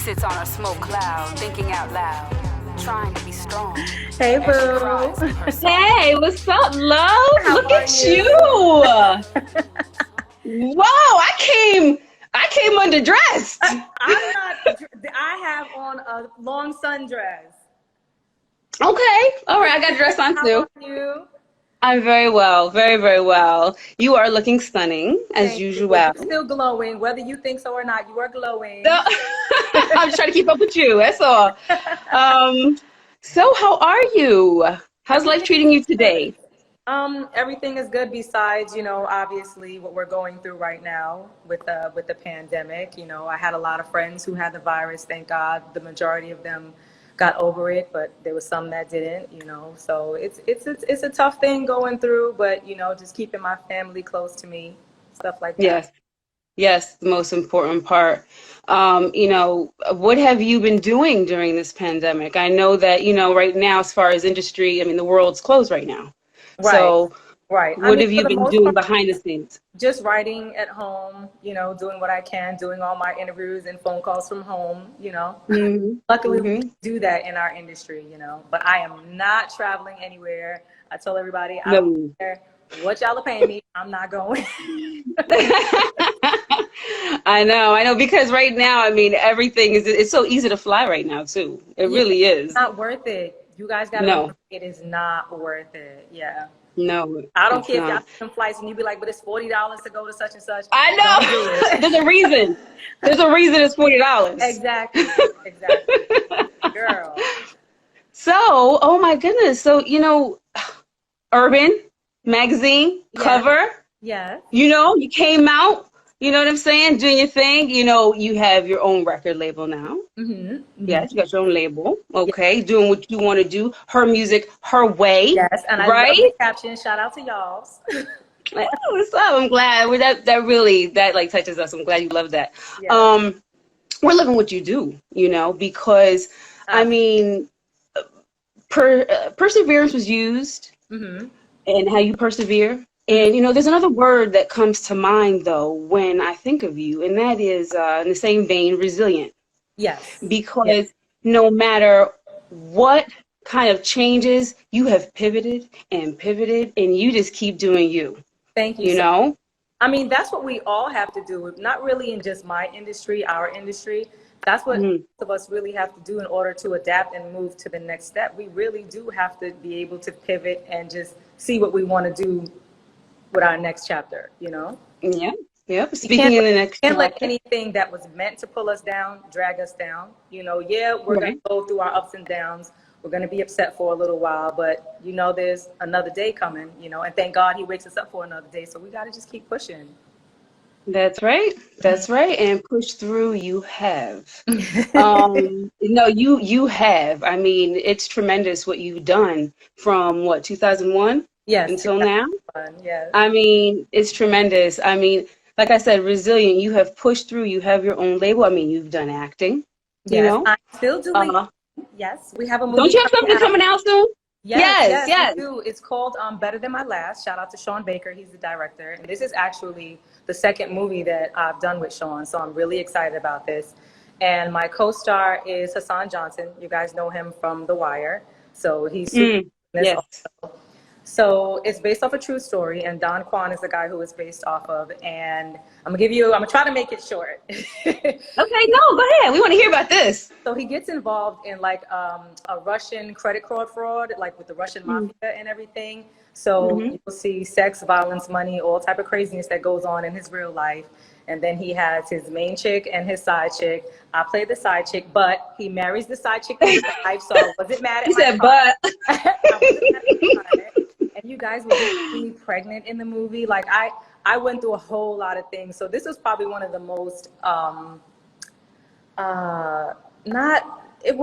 sits on a smoke cloud, thinking out loud, trying to be strong. Hey, As she boo. cries to herself. Hey, what's up, love? How Look are at you? you. Whoa, I came underdressed. I'm not. I have on a long sundress. Okay. All right, I got dressed on How too. are you? I'm very well, very, very well. You are looking stunning as Thank you. usual. Well, you're still glowing, whether you think so or not. You are glowing. So, I'm just trying to keep up with you. That's all. So how are you? How's life Everything treating you is good. today? Everything is good besides, obviously what we're going through right now with the pandemic. I had a lot of friends who had the virus. Thank God, the majority of them got over it, but there was some that didn't. So it's a tough thing going through, but just keeping my family close to me, stuff like that. Yes. Yes, the most important part. What have you been doing during this pandemic? I know that, right now, as far as industry, I mean, the world's closed right now. Right, So right. I what mean, have for you the been most doing part, behind the scenes? just writing at home, doing what I can, doing all my interviews and phone calls from home. Hmm. Luckily, we Hmm. can do that in our industry. But I am not traveling anywhere. I tell everybody, I don't No. care what y'all are paying me, I'm not going. I know, because right now, I mean, everything it's so easy to fly right now, too. It Yeah, really it's is. not worth it. You guys got to remember, No, it is not worth it. Yeah. no, I don't it's care if y'all not. see some flights and you be like, but it's $40 to go to such and such. I Don't do know. it. There's a reason. There's a reason it's $40. Exactly. Exactly. Girl. So, oh my goodness. So, Urban magazine Yes. cover, Yes. you came out, you know what I'm saying, doing your thing. You have your own record label now. Mm-hmm. Mm-hmm. Yes, you got your own label. Yes. Okay, doing what you want to do. Her music, her way, Yes. And I love the right? caption. Shout out to y'all. Like, oh, what's up? I'm glad. That really that like touches us. I'm glad you love that. Yes. Um, we're loving what you do, because I Absolutely. mean, perseverance was used Mm-hmm. and how you persevere. Mm-hmm. And there's another word that comes to mind though when I think of you, and that is in the same vein, resilient. Yes. Yes. Because no matter what kind of changes, you have pivoted, and you just keep doing you. Thank you You so know? I mean, that's what we all have to do. Not really in just my industry, our industry. That's what most Mhm. of us really have to do in order to adapt and move to the next step. We really do have to be able to pivot and just see what we want to do with our next chapter. Yeah. Yep. You Speaking in the next can't let chapter. anything that was meant to pull us down drag us down. Yeah, we're gonna Right. go through our ups and downs. We're gonna be upset for a little while, but there's another day coming, and thank God he wakes us up for another day. So we gotta just keep pushing. That's right. That's right. And push through you have. No, you have. I mean, it's tremendous what you've done from what, 2001 Yes, until now? 2001. Yes, I mean, it's tremendous. I mean, like I said, resilient. You have pushed through. You have your own label. I mean, you've done acting, you yes. know. I'm still doing. Uh, Yes, we have a don't movie you have coming something out. coming out soon? Yes, Yes, yes, we yes. do. It's called Better Than My Last. Shout out to Sean Baker. He's the director. And this is actually the second movie that I've done with Sean. So I'm really excited about this. And my co-star is Hassan Johnson. You guys know him from The Wire. So he's super Mm, in this. yes. So it's based off a true story, and Don Kwan is the guy who it's based off of. And I'm gonna try to make it short. Okay, no, go ahead. We want to hear about this. So he gets involved in like a Russian credit card fraud, like with the Russian Mm, mafia and everything. So mm-hmm. you'll see sex, violence, money, all type of craziness that goes on in his real life. And then he has his main chick and his side chick. I play the side chick, but he marries the side chick in real life. So I wasn't mad at You my said, part. but. I wasn't mad at my part. And you guys were just seeing me pregnant in the movie. Like I went through a whole lot of things. So this was probably one of the most not it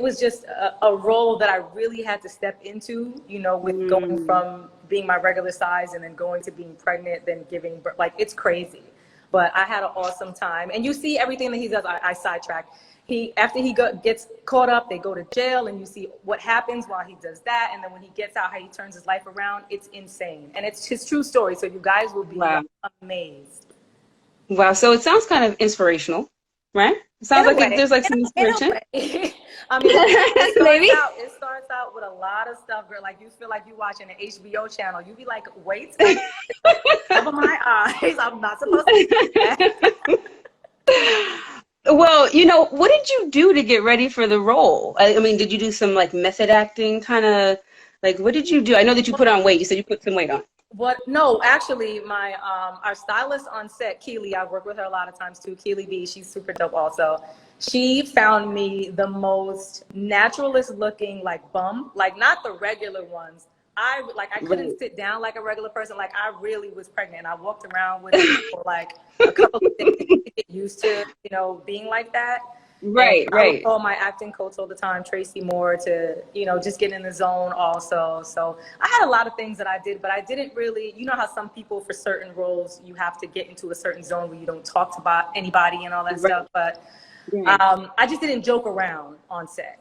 was just a role that I really had to step into, with going Mm, from being my regular size and then going to being pregnant, then giving birth. Like, it's crazy, but I had an awesome time. And you see everything that he does. I sidetrack. After he gets caught up, they go to jail, and you see what happens while he does that, and then when he gets out, how he turns his life around. It's insane, and it's his true story, so you guys will be wow. like amazed. Wow. So it sounds kind of inspirational. right? It In sounds a like way, there's like some in a inspiration. way. I mean, Maybe. it starts out with a lot of stuff, girl. Like you feel like you watching an HBO channel. You be like, wait a minute, cover my eyes. I'm not supposed to see that. Well, what did you do to get ready for the role? I mean, did you do some like method acting kind of like what did you do? I know that you put on weight. You said you put some weight on. What? No, actually, my our stylist on set, Keely, I've worked with her a lot of times too. Keely B, she's super dope. Also, she found me the most naturalist looking like bum, like not the regular ones. I Right. couldn't sit down like a regular person. Like I really was pregnant. I walked around with it for like a couple of days to get used to being like that. And Right, I would right. call my acting coach all the time, Tracy Moore, to, just get in the zone also. So I had a lot of things that I did, but I didn't really, you know how some people for certain roles, you have to get into a certain zone where you don't talk to anybody and all that Right. stuff. But Right. I just didn't joke around on set,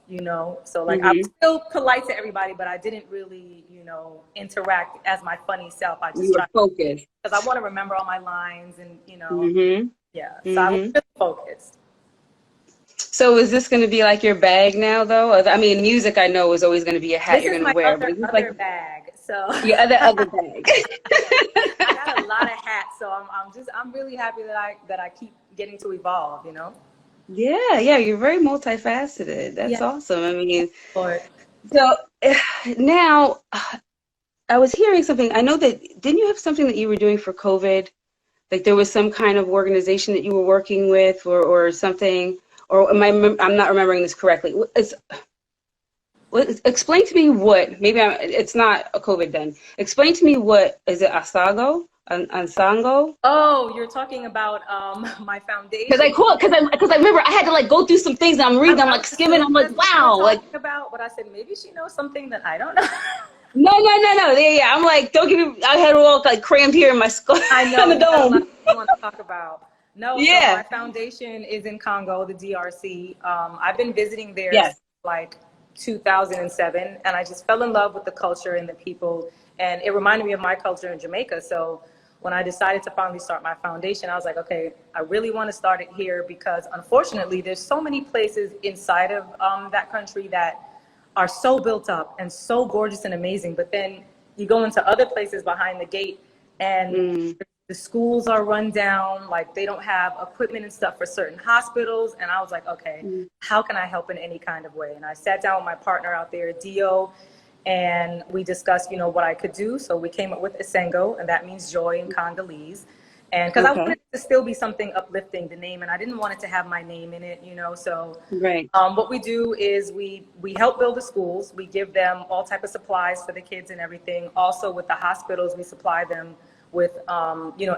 So like I was Mm-hmm. still polite to everybody, but I didn't really, interact as my funny self. I just You were tried focused. because I want to remember all my lines and, Mm-hmm. yeah. So I was Mm-hmm. really focused. So is this going to be like your bag now, though? I mean, music I know is always going to be a hat This you're is going to my wear, but other is this like other bag. So your other bag? I got a lot of hats. So I'm really happy that I keep getting to evolve. Yeah, yeah, you're very multifaceted. That's Yeah. awesome. I mean, Lord. so now I was hearing something. I know that didn't you have something that you were doing for COVID? Like there was some kind of organization that you were working with, or something. Or I'm not remembering this correctly. Explain to me what. Maybe it's not a COVID then. Explain to me what is it? Asago, Ansango. Oh, you're talking about my Because foundation. I remember I had to like go through some things. And I'm reading. I'm I like was just skimming. thinking I'm like, that's what you were wow. Like talking about, but I said maybe she knows something that I don't know. no, no, no, no. Yeah, yeah. I'm like, don't give me. I had it all like crammed here in my skull, I in know the you got a lot dome. you want to talk about. No, so my Yeah. foundation is in Congo, the DRC. I've been visiting there since Yes. like 2007, and I just fell in love with the culture and the people, and it reminded me of my culture in Jamaica. So when I decided to finally start my foundation, I was like, okay, I really want to start it here because unfortunately, there's so many places inside of that country that are so built up and so gorgeous and amazing, but then you go into other places behind the gate and Mm. the schools are run down, like they don't have equipment and stuff for certain hospitals. And I was like, okay, Mm. how can I help in any kind of way? And I sat down with my partner out there, Dio, and we discussed, what I could do. So we came up with Isengo, and that means joy in Congolese. And because I wanted Okay. it to still be something uplifting, the name, and I didn't want it to have my name in it. So Right. what we do is we help build the schools. We give them all type of supplies for the kids and everything. Also with the hospitals, we supply them with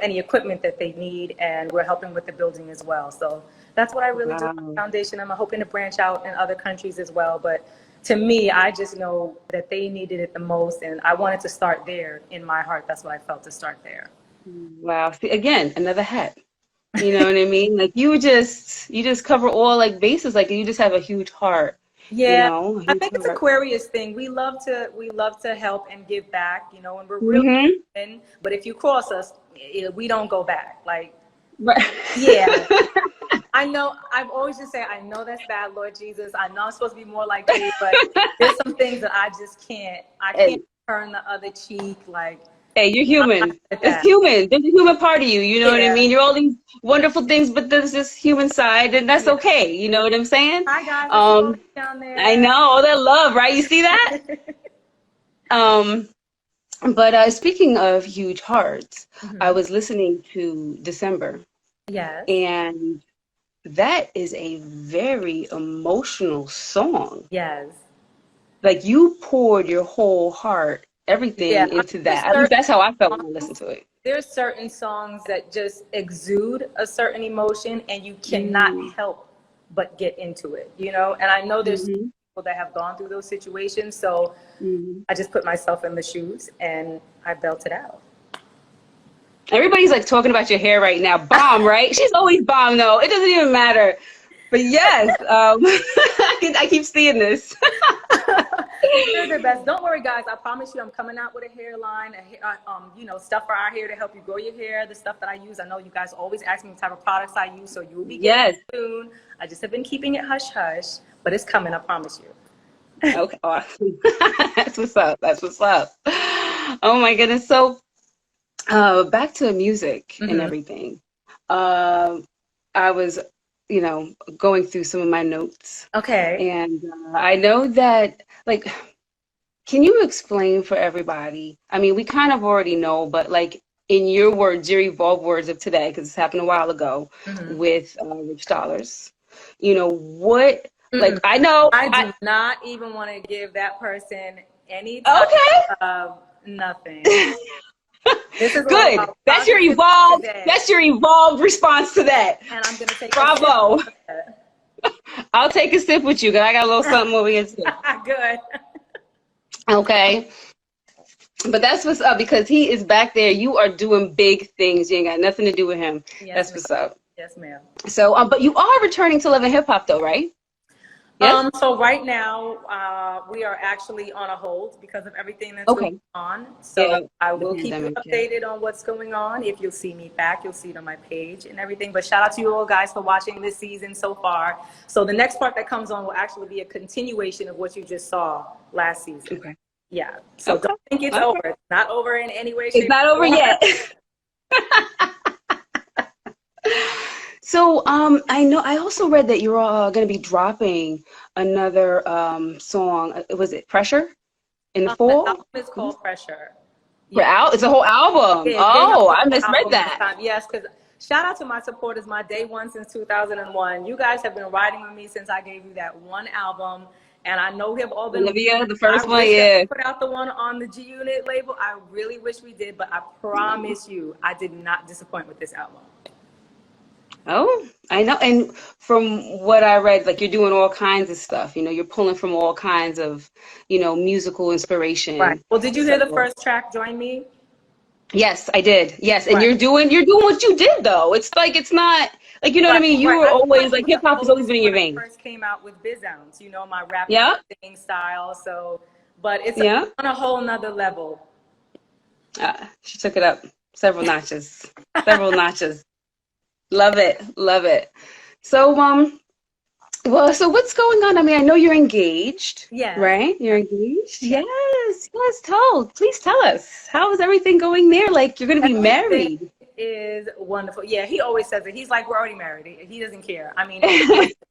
any equipment that they need, and we're helping with the building as well. So that's what I really do with Wow. my foundation. I'm hoping to branch out in other countries as well. But to me, I just know that they needed it the most, and I wanted to start there in my heart. That's what I felt, to start there. Wow. See, again, another hat. You know what I mean? Like you just cover all like bases. Like you just have a huge heart. Yeah, A I huge think it's heart. Aquarius thing. We love to help and give back, and we're really Mm-hmm. in. But if you cross us, we don't go back. Like, Right. yeah, I know. I've always just say, I know that's bad, Lord Jesus. I know I'm supposed to be more like you, but there's some things that I just can't. I can't Hey, turn the other cheek. Like, hey, you're I'm not human. at It's that. human. There's a human part of you. You know what I Yeah, mean? You're all these wonderful things, but there's this human side, and that's yeah. okay. You know what I'm saying? Hi guys, I see all of Um, you down I there. know all that love, right? You see that? Um, but speaking of huge hearts, I Mhm. was listening to December, Yes, and that is a very emotional song. yes, Like you poured your whole heart, yeah. everything I into there's that. At least certain that's how I felt when I listened songs. to it. There's certain songs that just exude a certain emotion, and you cannot Mm, help but get into it. And I know there's hmm people that have gone through those situations, so hmm I just put myself in the shoes and I belted out. Everybody's like talking about your hair right now. Bomb, right? She's always bomb, though. It doesn't even matter. But yes, I keep seeing this. You're the best. Don't worry, guys. I promise you, I'm coming out with a hairline, stuff for our hair to help you grow your hair. The stuff that I use. I know you guys always ask me the type of products I use, so you will be getting it soon. I just have been keeping it hush hush, but it's coming. I promise you. Okay, awesome. That's what's up. That's what's up. Oh my goodness. So, back to music and everything. I was, going through some of my notes. Okay. And I know that, like, can you explain for everybody? I mean, we kind of already know, but like in your words, your evolved words of today, because this happened a while ago with Rich Dollars. What? Like, I know. I do not even want to give that person any type of nothing. This is good. That's your evolved. That's your evolved response to that. And I'm gonna take bravo. I'll take a sip with you, because I got a little something over here too. Good. Okay. But that's what's up, because he is back there. You are doing big things. You ain't got nothing to do with him. Yes, that's what's up. Yes, ma'am. So, but you are returning to Love and Hip Hop, though, right? Yes? So right now, we are actually on a hold because of everything that's going on. So I will keep you updated on what's going on. If you'll see me back, you'll see it on my page and everything. But shout out to you all guys for watching this season so far. So the next part that comes on will actually be a continuation of what you just saw last season. Okay. Yeah. So don't think it's over. It's not over in any way, shape, it's not over yet. So, I know, I also read that you're going to be dropping another song. Was it Pressure in the fall? The album is called Pressure. Yeah. It's a whole album. Yeah, I misread that. Yes, because shout out to my supporters, my day one since 2001. You guys have been riding with me since I gave you that one album. And I know we have all been. Olivia, the first one, yeah. Put out the one on the G Unit label. I really wish we did, but I promise you, I did not disappoint with this album. Oh, I know. And from what I read, like, you're doing all kinds of stuff. You're pulling from all kinds of, musical inspiration. Right. Well, did you hear the first track, Join Me? Yes, I did. Yes. And you're doing what you did, though. It's like, it's not like, you know what I mean? You were always like, hip hop has always been in your vein. First came out with Biz Ounce, my rap singing style. So, but it's on a whole nother level. She took it up several notches. Love it. Love it. So, so what's going on? I mean, I know you're engaged. Yeah. Right? You're engaged? Yes. Please tell us. How is everything going there? Like, you're going to be married. Is wonderful. Yeah, he always says it. He's like, we're already married. He doesn't care. I mean,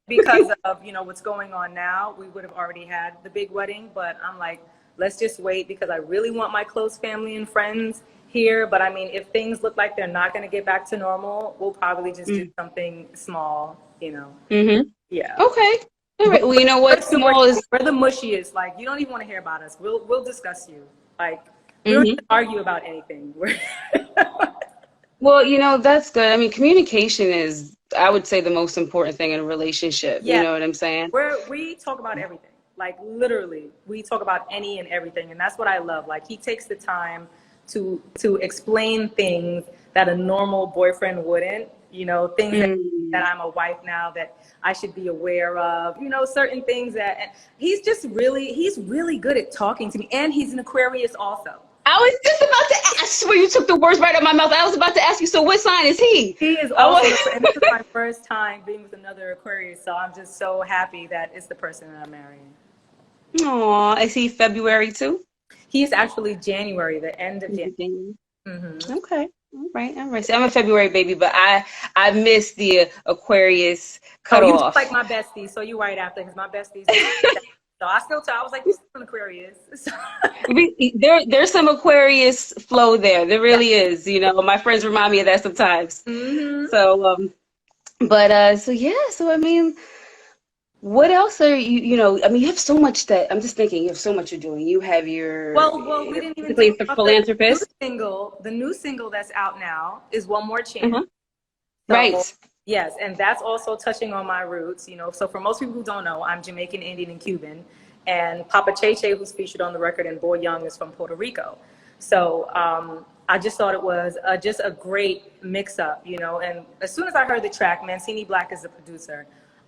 because of, what's going on now, we would have already had the big wedding, but I'm like, let's just wait, because I really want my close family and friends here. But I mean, if things look like they're not going to get back to normal, we'll probably just do something small, Yeah. Okay. All right. Well, you know what? Small is. We're the mushiest. Like, you don't even want to hear about us. We'll discuss you. Like, we don't even argue about anything. Well, that's good. I mean, communication is, I would say, the most important thing in a relationship. Yeah. You know what I'm saying? We talk about everything. Like, literally, we talk about any and everything. And that's what I love. Like, he takes the time to explain things that a normal boyfriend wouldn't, things that I'm a wife now that I should be aware of, certain things that, and he's really good at talking to me. And he's an Aquarius also. I was just about to ask. I swear you took the words right out of my mouth. I was about to ask you, so what sign is he? He is also, and this is my first time being with another Aquarius, so I'm just so happy that it's the person that I'm marrying. Aw, is he February too? He's actually January, the end of January. Okay. All right. See, I'm a February baby, but I missed the Aquarius cutoff. You like my bestie, so you right after, because my besties. So I was like, this is an Aquarius. There's some Aquarius flow there. There really is. My friends remind me of that sometimes. So, so I mean, what else are you, I mean, you have so much that, I'm just thinking, you have so much you're doing. You have your, well, we didn't even think about philanthropist. The new single that's out now is One More Chance. Right. Yes, and that's also touching on my roots, So for most people who don't know, I'm Jamaican, Indian, and Cuban. And Papa Che, who's featured on the record, and Boy Young is from Puerto Rico. So I just thought it was just a great mix-up, And as soon as I heard the track, Mancini Black is the producer,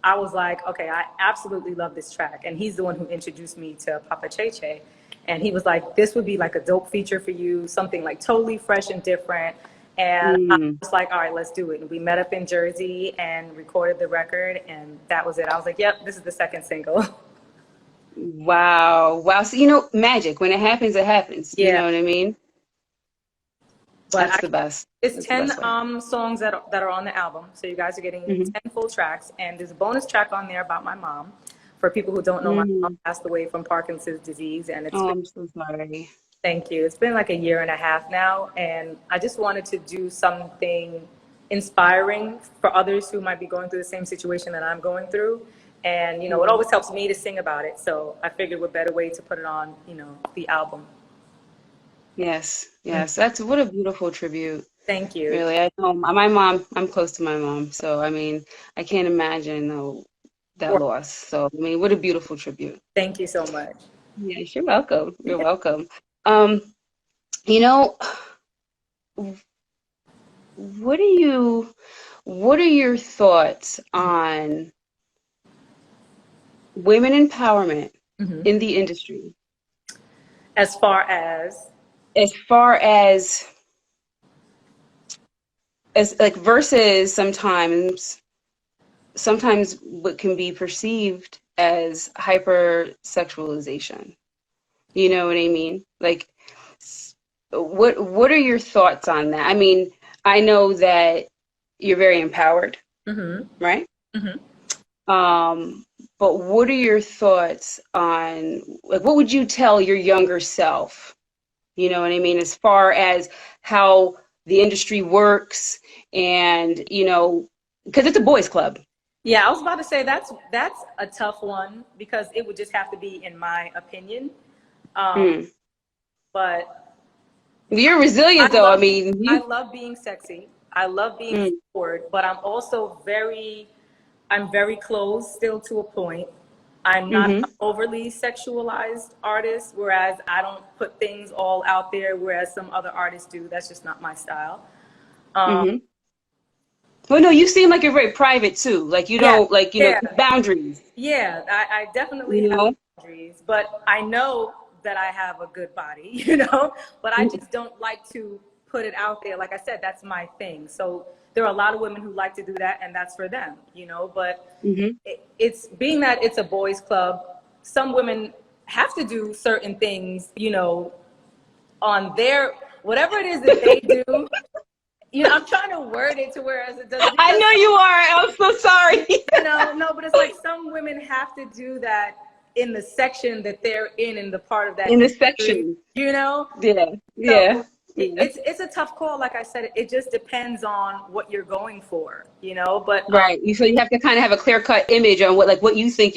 I was like, okay, I absolutely love this track. And he's the one who introduced me to Papa Cheche. And he was like, this would be like a dope feature for you, something like totally fresh and different. And I was like, all right, let's do it. And we met up in Jersey and recorded the record, and that was it. I was like, yep, this is the second single. Wow. Wow. So, you know, magic. When it happens, it happens. You know what I mean? But That's the best. It's That's 10 the best way. songs that are on the album. So you guys are getting 10 full tracks. And there's a bonus track on there about my mom. For people who don't know, my mom passed away from Parkinson's disease. And it's Oh, been, I'm so sorry. thank you. It's been like a year and a half now. And I just wanted to do something inspiring for others who might be going through the same situation that I'm going through. And, you know, it always helps me to sing about it. So I figured what better way to put it on, you know, the album. Yes. Yes. That's what a beautiful tribute. Thank you. Really. I know my mom, I'm close to my mom. So, I mean, I can't imagine that loss. So, I mean, what a beautiful tribute. Thank you so much. Yes, you're welcome. You're welcome. You know, what are your thoughts on women empowerment in the industry? As far as like versus sometimes what can be perceived as hypersexualization. You know what I mean? Like, what are your thoughts on that? I mean, I know that you're very empowered, right? But what are your thoughts on, like, what would you tell your younger self? You know what I mean? As far as how the industry works and, you know, because it's a boys' club. Yeah, I was about to say that's a tough one because it would just have to be in my opinion. But you're resilient, though. I mean, I love being sexy. I love being forward, but I'm also I'm very closed still to a point. I'm not an overly sexualized artist, whereas I don't put things all out there, whereas some other artists do. That's just not my style. Well, no, you seem like you're very private too. Like you don't like, you know, boundaries. Yeah, I definitely have boundaries, but I know that I have a good body, you know, but I just don't like to put it out there. Like I said, that's my thing. So there are a lot of women who like to do that, and that's for them, you know, but it's being that it's a boys' club, some women have to do certain things, you know, on their, whatever it is that they do. You know, I'm trying to word it to where it doesn't. I know you are. I'm so sorry. No, but it's like some women have to do that in the section that they're in the part of that. In the section. You know? Yeah. It's a tough call. Like I said, it just depends on what you're going for, you know, but. Right. So you have to kind of have a clear cut image on what you think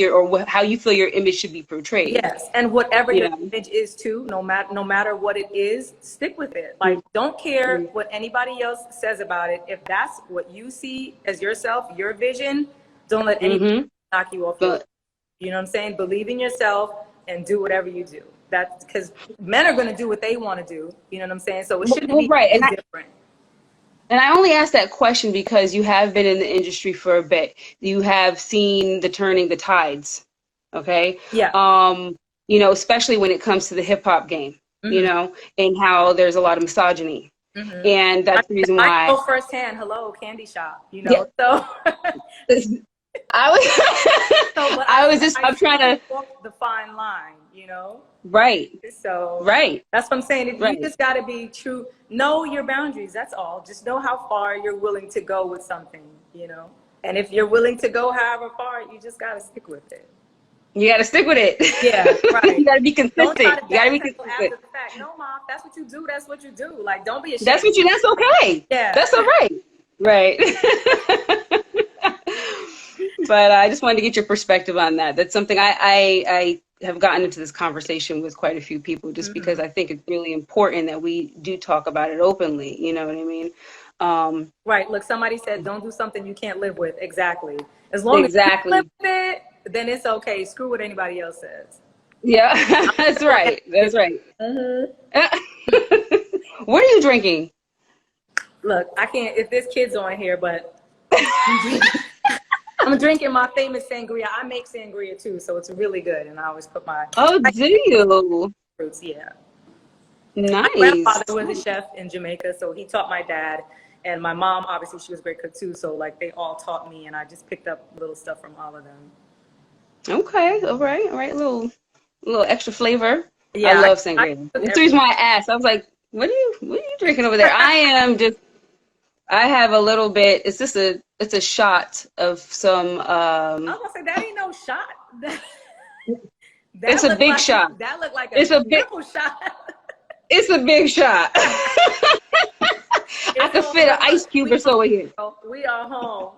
how you feel your image should be portrayed. Yes. And whatever your image is too, no matter what it is, stick with it. Like, don't care what anybody else says about it. If that's what you see as yourself, your vision, don't let anybody knock you off your, you know what I'm saying? Believe in yourself and do whatever you do. That's because men are going to do what they want to do. You know what I'm saying? So it shouldn't be different. And I only ask that question because you have been in the industry for a bit. You have seen the turning the tides. Okay. Yeah. You know, especially when it comes to the hip hop game, you know, and how there's a lot of misogyny. And that's the reason why. I know firsthand. Hello, Candy Shop. You know, so. I'm trying to walk the fine line, you know? Right. So that's what I'm saying. You just got to be true. Know your boundaries. That's all. Just know how far you're willing to go with something, you know? And if you're willing to go however far, you just got to stick with it. You got to stick with it. Yeah, right. You got to be consistent. You got to be consistent. After the fact. No, Mom, that's what you do. That's what you do. Like, don't be ashamed. That's okay. Yeah. That's all right. Right. But I just wanted to get your perspective on that. That's something I have gotten into this conversation with quite a few people just because I think it's really important that we do talk about it openly. You know what I mean? Right. Look, somebody said, don't do something you can't live with. Exactly. As long as you live with it, then it's okay. Screw what anybody else says. Yeah, that's right. That's right. What are you drinking? Look, I can't, if there's kids on here, but I'm I'm drinking my famous sangria. I make sangria too, so it's really good. And I always put my Oh, do you? fruits. Yeah. My Nice. grandfather was a chef in Jamaica, so he taught my dad. And my mom, obviously, she was a great cook too. So like they all taught me, and I just picked up little stuff from all of them. Okay, all right, all right. A little extra flavor. I Yeah, love I sangria. cook That's the reason why I asked. I was like, what are you drinking over there? I have a little bit. It's a shot of some. I was gonna say that ain't no shot. It's a big shot. That looked like a It's a big. triple shot. It's a big shot. I It's could all fit an good. ice cube or so in here. We are home.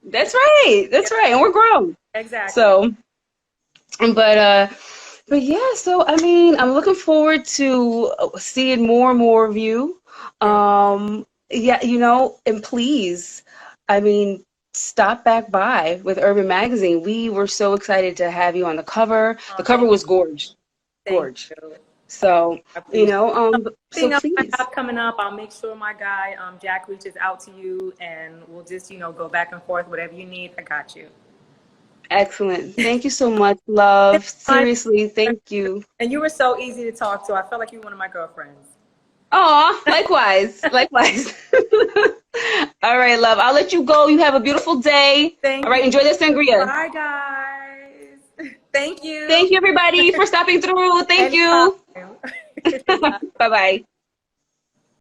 That's right. That's right. And we're grown. Exactly. So, but yeah. So I mean, I'm looking forward to seeing more and more of you. Yeah, and please, I mean, stop back by with Urban Magazine. We were so excited to have you on the cover. The cover was gorge. Gorge. You. So, so Anything else I please. have coming up, I'll make sure my guy Jack reaches out to you, and we'll just go back and forth. Whatever you need, I got you. Excellent. Thank you so much, love. Seriously, thank you. And you were so easy to talk to. I felt like you were one of my girlfriends. Aw, likewise. Likewise. All right, love. I'll let you go. You have a beautiful day. All right, enjoy the sangria. Bye, guys. Thank you. Thank you, everybody, for stopping through. Thank you. Bye-bye.